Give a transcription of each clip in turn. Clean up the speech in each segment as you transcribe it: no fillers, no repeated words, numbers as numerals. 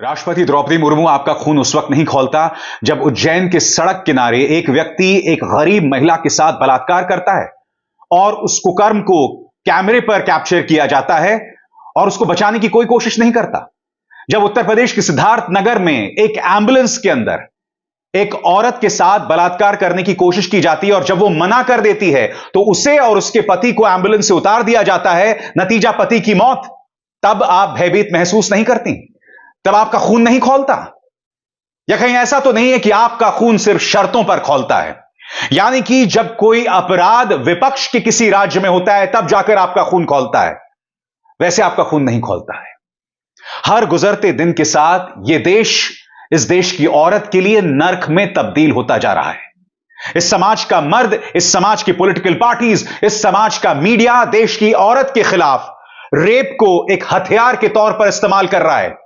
राष्ट्रपति द्रौपदी मुर्मू, आपका खून उस वक्त नहीं खौलता जब उज्जैन के सड़क किनारे एक व्यक्ति एक गरीब महिला के साथ बलात्कार करता है और उस कुकर्म को कैमरे पर कैप्चर किया जाता है और उसको बचाने की कोई कोशिश नहीं करता। जब उत्तर प्रदेश के सिद्धार्थ नगर में एक एम्बुलेंस के अंदर एक औरत के साथ बलात्कार करने की कोशिश की जाती है और जब वो मना कर देती है तो उसे और उसके पति को एम्बुलेंस से उतार दिया जाता है, नतीजा पति की मौत। तब आप भयभीत महसूस नहीं करती? तब आपका खून नहीं खौलता? या कहीं ऐसा तो नहीं है कि आपका खून सिर्फ शर्तों पर खौलता है, यानी कि जब कोई अपराध विपक्ष के किसी राज्य में होता है तब जाकर आपका खून खौलता है? वैसे आपका खून नहीं खौलता है। हर गुजरते दिन के साथ यह देश, इस देश की औरत के लिए नर्क में तब्दील होता जा रहा है। इस समाज का मर्द, इस समाज की पॉलिटिकल पार्टीज, इस समाज का मीडिया देश की औरत के खिलाफ रेप को एक हथियार के तौर पर इस्तेमाल कर रहा है।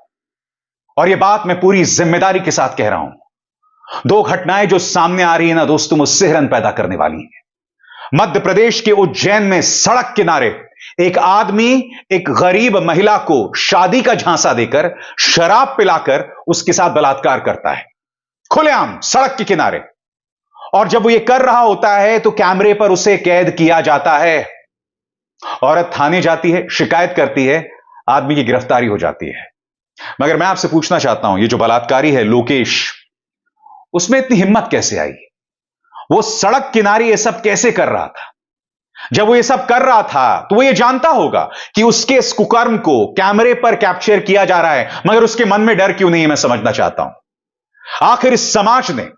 और यह बात मैं पूरी जिम्मेदारी के साथ कह रहा हूं। दो घटनाएं जो सामने आ रही है ना दोस्तों, वो सिहरन पैदा करने वाली हैं। मध्य प्रदेश के उज्जैन में सड़क किनारे एक आदमी एक गरीब महिला को शादी का झांसा देकर, शराब पिलाकर उसके साथ बलात्कार करता है, खुलेआम सड़क के किनारे। और जब वो ये कर रहा होता है तो कैमरे पर उसे कैद किया जाता है। औरत थाने जाती है, शिकायत करती है, आदमी की गिरफ्तारी हो जाती है। मगर मैं आपसे पूछना चाहता हूं, ये जो बलात्कारी है लोकेश, उसमें इतनी हिम्मत कैसे आई? वो सड़क किनारे ये सब कैसे कर रहा था? जब वो ये सब कर रहा था तो वो ये जानता होगा कि उसके इस कुकर्म को कैमरे पर कैप्चर किया जा रहा है, मगर उसके मन में डर क्यों नहीं है, मैं समझना चाहता हूं। आखिर इस समाज ने,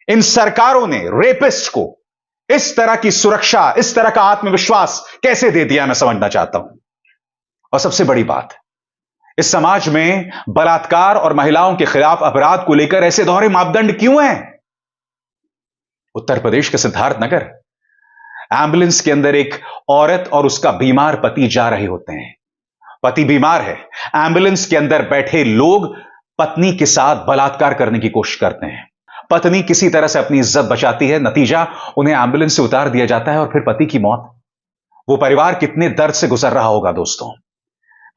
इन सरकारों ने रेपिस्ट को इस तरह की सुरक्षा, इस तरह का आत्मविश्वास कैसे दे दिया, मैं समझना चाहता हूं। और सबसे बड़ी बात, इस समाज में बलात्कार और महिलाओं के खिलाफ अपराध को लेकर ऐसे दोहरे मापदंड क्यों हैं? उत्तर प्रदेश के सिद्धार्थ नगर, एम्बुलेंस के अंदर एक औरत और उसका बीमार पति जा रहे होते हैं। पति बीमार है, एम्बुलेंस के अंदर बैठे लोग पत्नी के साथ बलात्कार करने की कोशिश करते हैं। पत्नी किसी तरह से अपनी इज्जत बचाती है, नतीजा उन्हें एम्बुलेंस से उतार दिया जाता है और फिर पति की मौत। वो परिवार कितने दर्द से गुजर रहा होगा दोस्तों।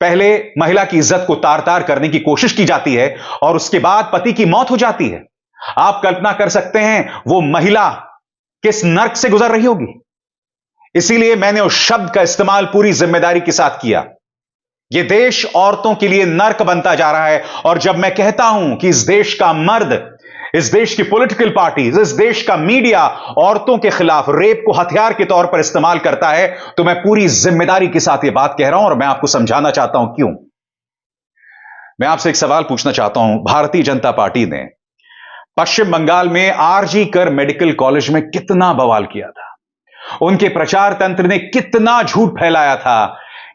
पहले महिला की इज्जत को तार तार करने की कोशिश की जाती है और उसके बाद पति की मौत हो जाती है। आप कल्पना कर सकते हैं वो महिला किस नर्क से गुजर रही होगी। इसीलिए मैंने उस शब्द का इस्तेमाल पूरी जिम्मेदारी के साथ किया। यह देश औरतों के लिए नर्क बनता जा रहा है। और जब मैं कहता हूं कि इस देश का मर्द, इस देश की पॉलिटिकल पार्टीज, इस देश का मीडिया औरतों के खिलाफ रेप को हथियार के तौर पर इस्तेमाल करता है, तो मैं पूरी जिम्मेदारी के साथ यह बात कह रहा हूं और मैं आपको समझाना चाहता हूं क्यों। मैं आपसे एक सवाल पूछना चाहता हूं। भारतीय जनता पार्टी ने पश्चिम बंगाल में आरजी कर मेडिकल कॉलेज में कितना बवाल किया था। उनके प्रचार तंत्र ने कितना झूठ फैलाया था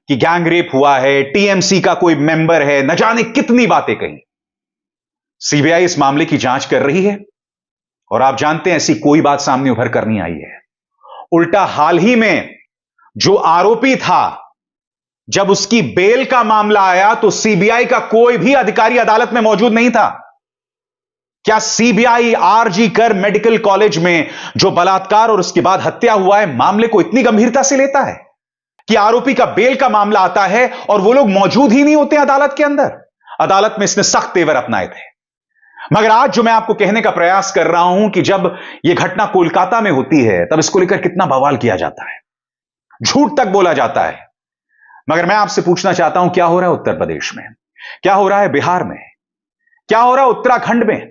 कि गैंगरेप हुआ है, टीएमसी का कोई मेंबर है, न जाने कितनी बातें कही। सीबीआई इस मामले की जांच कर रही है और आप जानते हैं ऐसी कोई बात सामने उभर कर नहीं आई है। उल्टा हाल ही में जो आरोपी था, जब उसकी बेल का मामला आया तो सीबीआई का कोई भी अधिकारी अदालत में मौजूद नहीं था। क्या सीबीआई आरजी कर मेडिकल कॉलेज में जो बलात्कार और उसके बाद हत्या हुआ है मामले को इतनी गंभीरता से लेता है कि आरोपी का बेल का मामला आता है और वो लोग मौजूद ही नहीं होते अदालत के अंदर? अदालत में इसने सख्त तेवर अपनाए थे। मगर आज जो मैं आपको कहने का प्रयास कर रहा हूं कि जब यह घटना कोलकाता में होती है तब इसको लेकर कितना बवाल किया जाता है, झूठ तक बोला जाता है। मगर मैं आपसे पूछना चाहता हूं, क्या हो रहा है उत्तर प्रदेश में? क्या हो रहा है बिहार में? क्या हो रहा है उत्तराखंड में?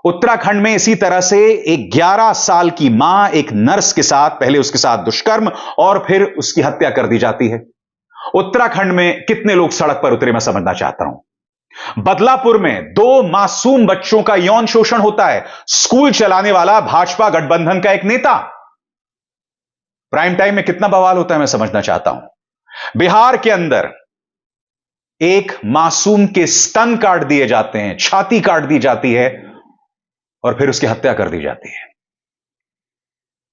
उत्तराखंड में इसी तरह से एक 11 साल की मां एक नर्स के साथ, पहले उसके साथ दुष्कर्म और फिर उसकी हत्या कर दी जाती है। उत्तराखंड में कितने लोग सड़क पर उतरे, मैं समझना चाहता हूं। बदलापुर में 2 मासूम बच्चों का यौन शोषण होता है। स्कूल चलाने वाला भाजपा गठबंधन का एक नेता। प्राइम टाइम में कितना बवाल होता है, मैं समझना चाहता हूं। बिहार के अंदर एक मासूम के स्तन काट दिए जाते हैं, छाती काट दी जाती है और फिर उसकी हत्या कर दी जाती है।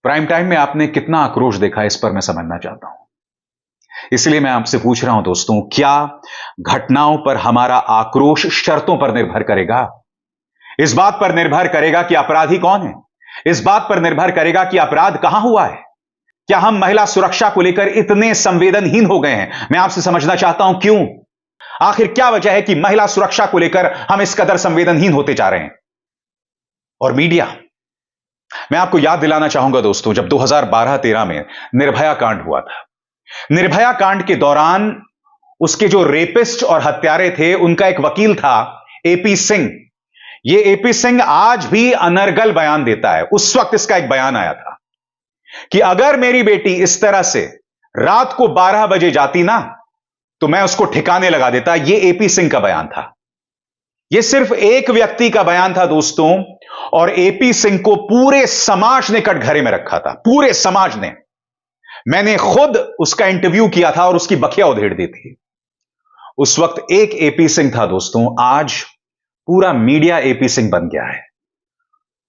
प्राइम टाइम में आपने कितना आक्रोश देखा, इस पर मैं समझना चाहता हूं। इसलिए मैं आपसे पूछ रहा हूं दोस्तों, क्या घटनाओं पर हमारा आक्रोश शर्तों पर निर्भर करेगा? इस बात पर निर्भर करेगा कि अपराधी कौन है? इस बात पर निर्भर करेगा कि अपराध कहां हुआ है? क्या हम महिला सुरक्षा को लेकर इतने संवेदनहीन हो गए हैं? मैं आपसे समझना चाहता हूं क्यों। आखिर क्या वजह है कि महिला सुरक्षा को लेकर हम इस कदर संवेदनहीन होते जा रहे हैं? और मीडिया, मैं आपको याद दिलाना चाहूंगा दोस्तों, जब 2012-13 में निर्भया कांड हुआ था, निर्भया कांड के दौरान उसके जो रेपिस्ट और हत्यारे थे, उनका एक वकील था एपी सिंह। ये एपी सिंह आज भी अनर्गल बयान देता है। उस वक्त इसका एक बयान आया था कि अगर मेरी बेटी इस तरह से रात को 12 बजे जाती ना, तो मैं उसको ठिकाने लगा देता। यह एपी सिंह का बयान था। यह सिर्फ एक व्यक्ति का बयान था दोस्तों, और एपी सिंह को पूरे समाज ने कटघरे में रखा था, पूरे समाज ने। मैंने खुद उसका इंटरव्यू किया था और उसकी बखिया उधेड़ दी थी। उस वक्त एक एपी सिंह था दोस्तों, आज पूरा मीडिया एपी सिंह बन गया है।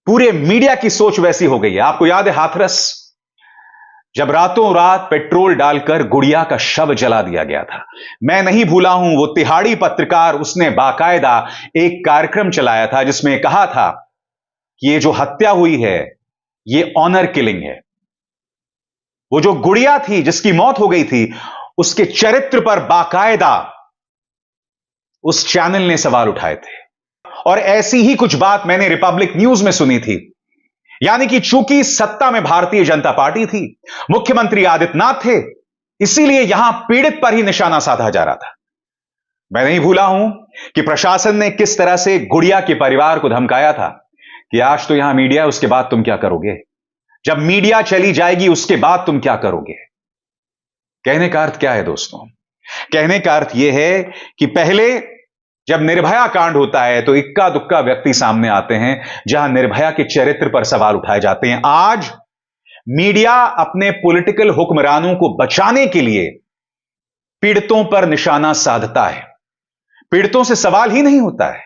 पूरे मीडिया की सोच वैसी हो गई है। आपको याद है हाथरस, जब रातों रात पेट्रोल डालकर गुड़िया का शव जला दिया गया था। मैं नहीं भूला हूं, वो तिहाड़ी पत्रकार, उसने बाकायदा एक कार्यक्रम चलाया था जिसमें कहा था कि ये जो हत्या हुई है ये ऑनर किलिंग है। वो जो गुड़िया थी जिसकी मौत हो गई थी, उसके चरित्र पर बाकायदा उस चैनल ने सवाल उठाए थे। और ऐसी ही कुछ बात मैंने रिपब्लिक न्यूज में सुनी थी। यानी कि चूंकि सत्ता में भारतीय जनता पार्टी थी, मुख्यमंत्री आदित्यनाथ थे, इसीलिए यहां पीड़ित पर ही निशाना साधा जा रहा था। मैं नहीं भूला हूं कि प्रशासन ने किस तरह से गुड़िया के परिवार को धमकाया था कि आज तो यहां मीडिया है, उसके बाद तुम क्या करोगे? जब मीडिया चली जाएगी उसके बाद तुम क्या करोगे? कहने का अर्थ क्या है दोस्तों? कहने का अर्थ यह है कि पहले जब निर्भया कांड होता है तो इक्का दुक्का व्यक्ति सामने आते हैं जहां निर्भया के चरित्र पर सवाल उठाए जाते हैं। आज मीडिया अपने पॉलिटिकल हुक्मरानों को बचाने के लिए पीड़ितों पर निशाना साधता है। पीड़ितों से सवाल ही नहीं होता है।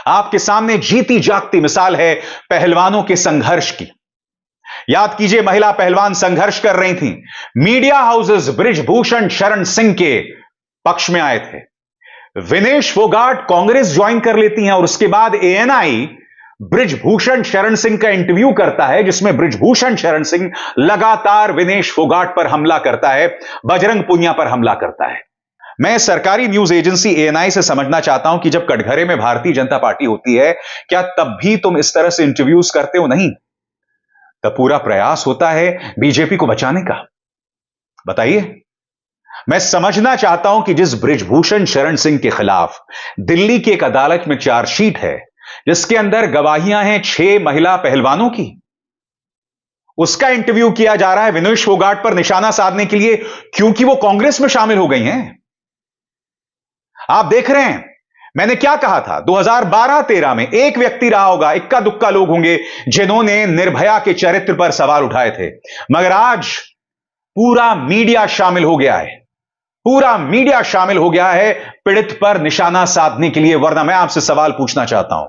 आपके सामने जीती जागती मिसाल है पहलवानों के संघर्ष की। याद कीजिए, महिला पहलवान संघर्ष कर रही थीं। मीडिया हाउसेस बृजभूषण शरण सिंह के पक्ष में आए थे। विनेश फोगाट कांग्रेस ज्वाइन कर लेती हैं और उसके बाद एएनआई बृजभूषण शरण सिंह का इंटरव्यू करता है, जिसमें बृजभूषण शरण सिंह लगातार विनेश फोगाट पर हमला करता है, बजरंग पुनिया पर हमला करता है। मैं सरकारी न्यूज एजेंसी एएनआई से समझना चाहता हूं कि जब कटघरे में भारतीय जनता पार्टी होती है, क्या तब भी तुम इस तरह से इंटरव्यूज करते हो? नहीं, तब पूरा प्रयास होता है बीजेपी को बचाने का। बताइए, मैं समझना चाहता हूं कि जिस बृजभूषण शरण सिंह के खिलाफ दिल्ली की एक अदालत में चार्जशीट है, जिसके अंदर गवाहियां हैं 6 महिला पहलवानों की, उसका इंटरव्यू किया जा रहा है विनेश फोगाट पर निशाना साधने के लिए, क्योंकि वो कांग्रेस में शामिल हो गई हैं। आप देख रहे हैं, मैंने क्या कहा था? 2012-13 में एक व्यक्ति रहा होगा, इक्का दुक्का लोग होंगे जिन्होंने निर्भया के चरित्र पर सवाल उठाए थे, मगर आज पूरा मीडिया शामिल हो गया है। पूरा मीडिया शामिल हो गया है पीड़ित पर निशाना साधने के लिए। वरना मैं आपसे सवाल पूछना चाहता हूं,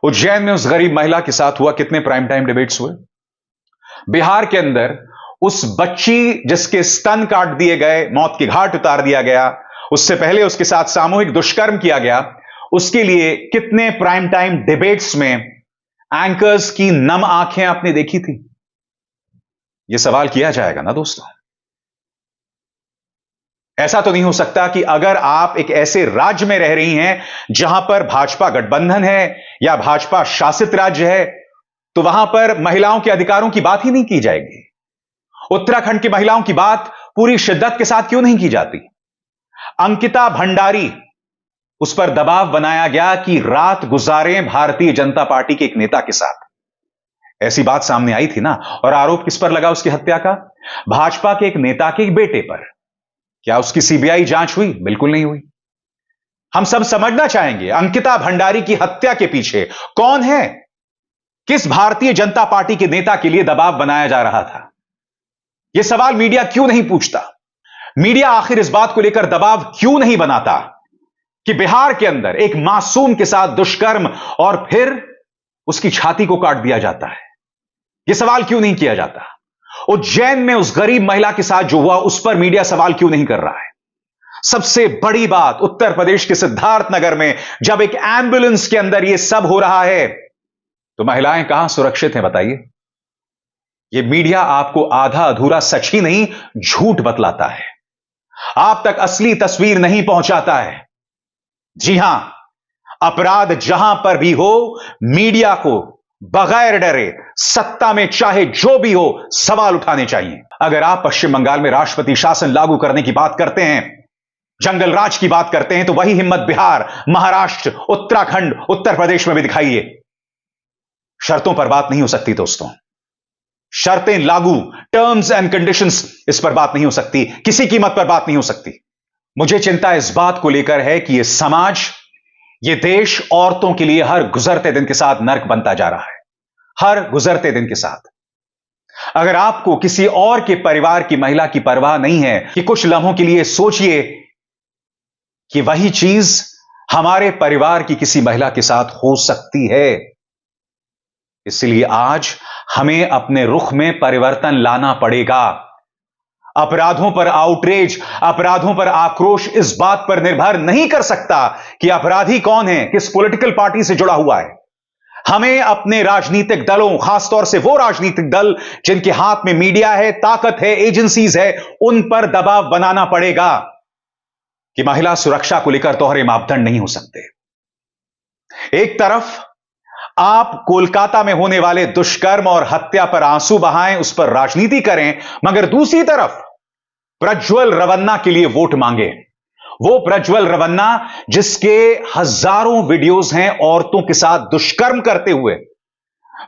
उज्जैन में उस गरीब महिला के साथ हुआ, कितने प्राइम टाइम डिबेट्स हुए? बिहार के अंदर उस बच्ची जिसके स्तन काट दिए गए, मौत के घाट उतार दिया गया, उससे पहले उसके साथ सामूहिक दुष्कर्म किया गया, उसके लिए कितने प्राइम टाइम डिबेट्स में एंकर्स की नम आंखें आपने देखी थी? यह सवाल किया जाएगा ना दोस्तों। ऐसा तो नहीं हो सकता कि अगर आप एक ऐसे राज्य में रह रही हैं जहां पर भाजपा गठबंधन है या भाजपा शासित राज्य है, तो वहां पर महिलाओं के अधिकारों की बात ही नहीं की जाएगी। उत्तराखंड की महिलाओं की बात पूरी शिद्दत के साथ क्यों नहीं की जाती? अंकिता भंडारी, उस पर दबाव बनाया गया कि रात गुजारें भारतीय जनता पार्टी के एक नेता के साथ। ऐसी बात सामने आई थी ना। और आरोप किस पर लगा उसकी हत्या का? भाजपा के एक नेता के एक बेटे पर। क्या उसकी सीबीआई जांच हुई? बिल्कुल नहीं हुई। हम सब समझना चाहेंगे अंकिता भंडारी की हत्या के पीछे कौन है? किस भारतीय जनता पार्टी के नेता के लिए दबाव बनाया जा रहा था? यह सवाल मीडिया क्यों नहीं पूछता? मीडिया आखिर इस बात को लेकर दबाव क्यों नहीं बनाता कि बिहार के अंदर एक मासूम के साथ दुष्कर्म और फिर उसकी छाती को काट दिया जाता है? यह सवाल क्यों नहीं किया जाता? उज्जैन में उस गरीब महिला के साथ जो हुआ, उस पर मीडिया सवाल क्यों नहीं कर रहा है? सबसे बड़ी बात, उत्तर प्रदेश के सिद्धार्थनगर में जब एक एम्बुलेंस के अंदर यह सब हो रहा है, तो महिलाएं कहां सुरक्षित हैं? बताइए। यह मीडिया आपको आधा अधूरा सच ही नहीं, झूठ बतलाता है। आप तक असली तस्वीर नहीं पहुंचाता है। जी हां, अपराध जहां पर भी हो, मीडिया को बगैर डरे सत्ता में चाहे जो भी हो सवाल उठाने चाहिए। अगर आप पश्चिम बंगाल में राष्ट्रपति शासन लागू करने की बात करते हैं, जंगल राज की बात करते हैं, तो वही हिम्मत बिहार, महाराष्ट्र, उत्तराखंड, उत्तर प्रदेश में भी दिखाइए। शर्तों पर बात नहीं हो सकती दोस्तों। शर्तें लागू, टर्म्स एंड कंडीशंस, इस पर बात नहीं हो सकती, किसी कीमत पर बात नहीं हो सकती। मुझे चिंता इस बात को लेकर है कि यह समाज, यह देश औरतों के लिए हर गुजरते दिन के साथ नर्क बनता जा रहा है, हर गुजरते दिन के साथ। अगर आपको किसी और के परिवार की महिला की परवाह नहीं है, कि कुछ लम्हों के लिए सोचिए कि वही चीज हमारे परिवार की किसी महिला के साथ हो सकती है। इसलिए आज हमें अपने रुख में परिवर्तन लाना पड़ेगा। अपराधों पर आउटरेज, अपराधों पर आक्रोश इस बात पर निर्भर नहीं कर सकता कि अपराधी कौन है, किस पॉलिटिकल पार्टी से जुड़ा हुआ है। हमें अपने राजनीतिक दलों, खासतौर से वो राजनीतिक दल जिनके हाथ में मीडिया है, ताकत है, एजेंसीज है, उन पर दबाव बनाना पड़ेगा कि महिला सुरक्षा को लेकर दोहरे मापदंड नहीं हो सकते। एक तरफ आप कोलकाता में होने वाले दुष्कर्म और हत्या पर आंसू बहाएं, उस पर राजनीति करें, मगर दूसरी तरफ प्रज्वल रवन्ना के लिए वोट मांगे। वो प्रज्वल रवन्ना जिसके हजारों वीडियोज हैं औरतों के साथ दुष्कर्म करते हुए,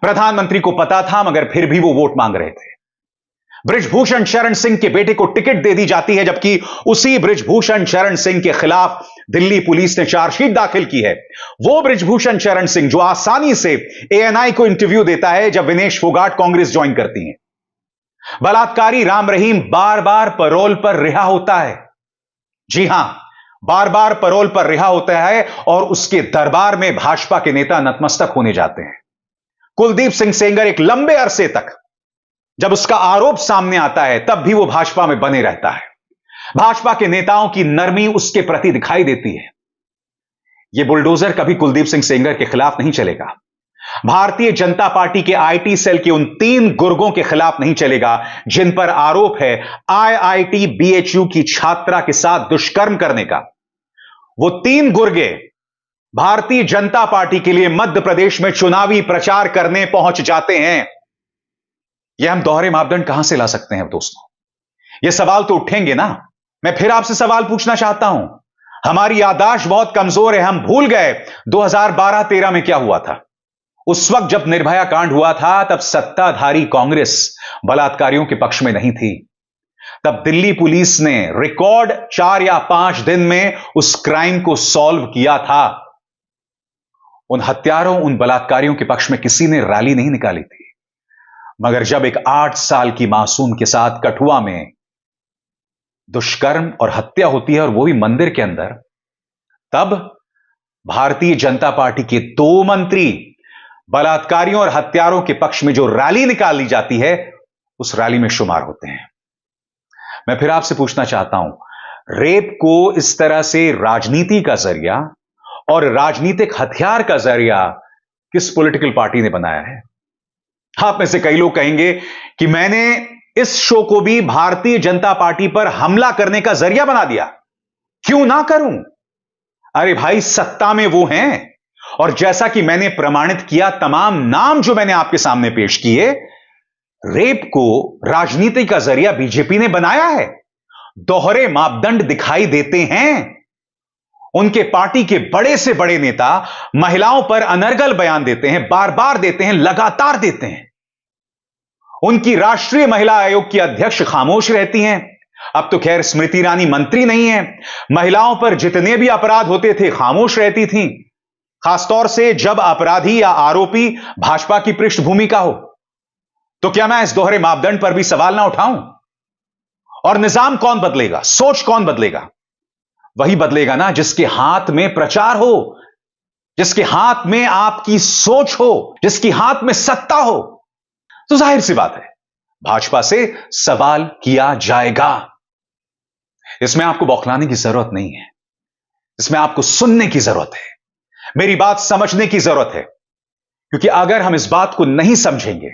प्रधानमंत्री को पता था मगर फिर भी वो वोट मांग रहे थे। बृजभूषण शरण सिंह के बेटे को टिकट दे दी जाती है, जबकि उसी बृजभूषण शरण सिंह के खिलाफ दिल्ली पुलिस ने चार्जशीट दाखिल की है। वो बृजभूषण शरण सिंह जो आसानी से एएनआई को इंटरव्यू देता है जब विनेश फोगाट कांग्रेस ज्वाइन करती है। बलात्कारी राम रहीम बार बार पैरोल पर रिहा होता है। जी हां, बार बार पैरोल पर रिहा होता है और उसके दरबार में भाजपा के नेता नतमस्तक होने जाते हैं। कुलदीप सिंह सेंगर एक लंबे अरसे तक, जब उसका आरोप सामने आता है, तब भी वो भाजपा में बने रहता है। भाजपा के नेताओं की नरमी उसके प्रति दिखाई देती है। यह बुलडोजर कभी कुलदीप सिंह सेंगर के खिलाफ नहीं चलेगा। भारतीय जनता पार्टी के आईटी सेल के उन 3 गुर्गों के खिलाफ नहीं चलेगा जिन पर आरोप है आईआईटी बीएचयू की छात्रा के साथ दुष्कर्म करने का। वो 3 गुर्गे भारतीय जनता पार्टी के लिए मध्य प्रदेश में चुनावी प्रचार करने पहुंच जाते हैं। यह हम दोहरे मापदंड कहां से ला सकते हैं दोस्तों? यह सवाल तो उठेंगे ना। मैं फिर आपसे सवाल पूछना चाहता हूं। हमारी याददाश्त बहुत कमजोर है, हम भूल गए 2012-13 में क्या हुआ था। उस वक्त जब निर्भया कांड हुआ था, तब सत्ताधारी कांग्रेस बलात्कारियों के पक्ष में नहीं थी। तब दिल्ली पुलिस ने रिकॉर्ड 4 या 5 दिन में उस क्राइम को सॉल्व किया था। उन हत्यारों, उन बलात्कारियों के पक्ष में किसी ने रैली नहीं निकाली थी। मगर जब एक 8 साल की मासूम के साथ कठुआ में दुष्कर्म और हत्या होती है, और वो भी मंदिर के अंदर, तब भारतीय जनता पार्टी के 2 मंत्री बलात्कारियों और हत्यारों के पक्ष में जो रैली निकाली जाती है, उस रैली में शुमार होते हैं। मैं फिर आपसे पूछना चाहता हूं, रेप को इस तरह से राजनीति का जरिया और राजनीतिक हथियार का जरिया किस पॉलिटिकल पार्टी ने बनाया है? आप में से कई लोग कहेंगे कि मैंने इस शो को भी भारतीय जनता पार्टी पर हमला करने का जरिया बना दिया। क्यों ना करूं? अरे भाई, सत्ता में वो हैं, और जैसा कि मैंने प्रमाणित किया, तमाम नाम जो मैंने आपके सामने पेश किए, रेप को राजनीति का जरिया बीजेपी ने बनाया है। दोहरे मापदंड दिखाई देते हैं। उनके पार्टी के बड़े से बड़े नेता महिलाओं पर अनर्गल बयान देते हैं, बार बार देते हैं, लगातार देते हैं। उनकी राष्ट्रीय महिला आयोग की अध्यक्ष खामोश रहती हैं। अब तो खैर स्मृति ईरानी मंत्री नहीं है। महिलाओं पर जितने भी अपराध होते थे, खामोश रहती थीं, खासतौर से जब अपराधी या आरोपी भाजपा की पृष्ठभूमि का हो। तो क्या मैं इस दोहरे मापदंड पर भी सवाल ना उठाऊं? और निजाम कौन बदलेगा, सोच कौन बदलेगा? वही बदलेगा ना जिसके हाथ में प्रचार हो, जिसके हाथ में आपकी सोच हो, जिसके हाथ में सत्ता हो। तो जाहिर सी बात है, भाजपा से सवाल किया जाएगा। इसमें आपको बौखलाने की जरूरत नहीं है, इसमें आपको सुनने की जरूरत है, मेरी बात समझने की जरूरत है। क्योंकि अगर हम इस बात को नहीं समझेंगे,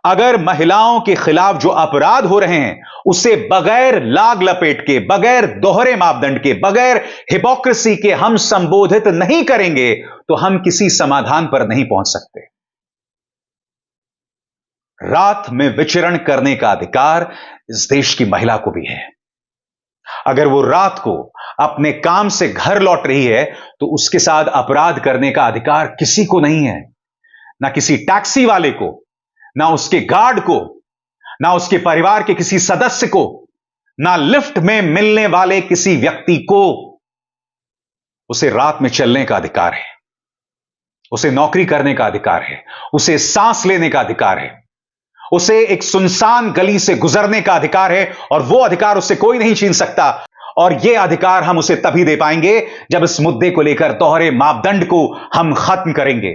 अगर महिलाओं के खिलाफ जो अपराध हो रहे हैं उसे बगैर लाग लपेट के, बगैर दोहरे मापदंड के, बगैर हिपोक्रेसी के हम संबोधित नहीं करेंगे तो हम किसी समाधान पर नहीं पहुंच सकते। रात में विचरण करने का अधिकार इस देश की महिला को भी है। अगर वो रात को अपने काम से घर लौट रही है तो उसके साथ अपराध करने का अधिकार किसी को नहीं है, ना किसी टैक्सी वाले को, ना उसके गार्ड को, ना उसके परिवार के किसी सदस्य को, ना लिफ्ट में मिलने वाले किसी व्यक्ति को। उसे रात में चलने का अधिकार है, उसे नौकरी करने का अधिकार है, उसे सांस लेने का अधिकार है, उसे एक सुनसान गली से गुजरने का अधिकार है, और वो अधिकार उससे कोई नहीं छीन सकता। और यह अधिकार हम उसे तभी दे पाएंगे जब इस मुद्दे को लेकर दोहरे मापदंड को हम खत्म करेंगे,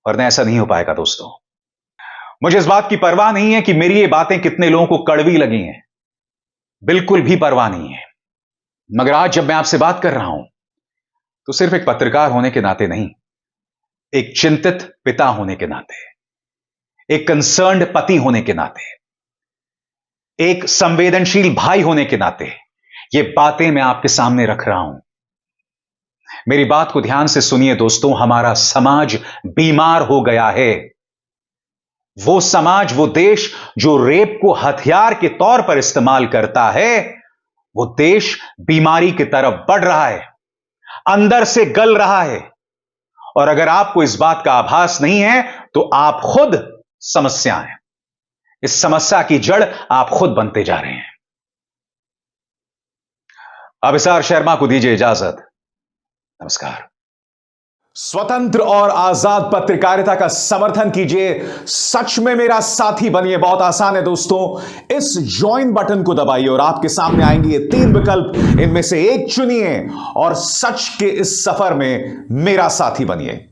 वरना ऐसा नहीं हो पाएगा। दोस्तों, मुझे इस बात की परवाह नहीं है कि मेरी ये बातें कितने लोगों को कड़वी लगी हैं, बिल्कुल भी परवाह नहीं है। मगर आज जब मैं आपसे बात कर रहा हूं तो सिर्फ एक पत्रकार होने के नाते नहीं, एक चिंतित पिता होने के नाते, एक कंसर्न्ड पति होने के नाते, एक संवेदनशील भाई होने के नाते ये बातें मैं आपके सामने रख रहा हूं। मेरी बात को ध्यान से सुनिए दोस्तों, हमारा समाज बीमार हो गया है। वो समाज, वो देश जो रेप को हथियार के तौर पर इस्तेमाल करता है, वो देश बीमारी की तरफ बढ़ रहा है, अंदर से गल रहा है। और अगर आपको इस बात का आभास नहीं है तो आप खुद समस्या हैं। इस समस्या की जड़ आप खुद बनते जा रहे हैं। अभिसार शर्मा को दीजिए इजाजत। नमस्कार। स्वतंत्र और आजाद पत्रकारिता का समर्थन कीजिए, सच में मेरा साथी बनिए। बहुत आसान है दोस्तों, इस ज्वाइन बटन को दबाइए और आपके सामने आएंगे ये 3 विकल्प, इनमें से एक चुनिए और सच के इस सफर में मेरा साथी बनिए।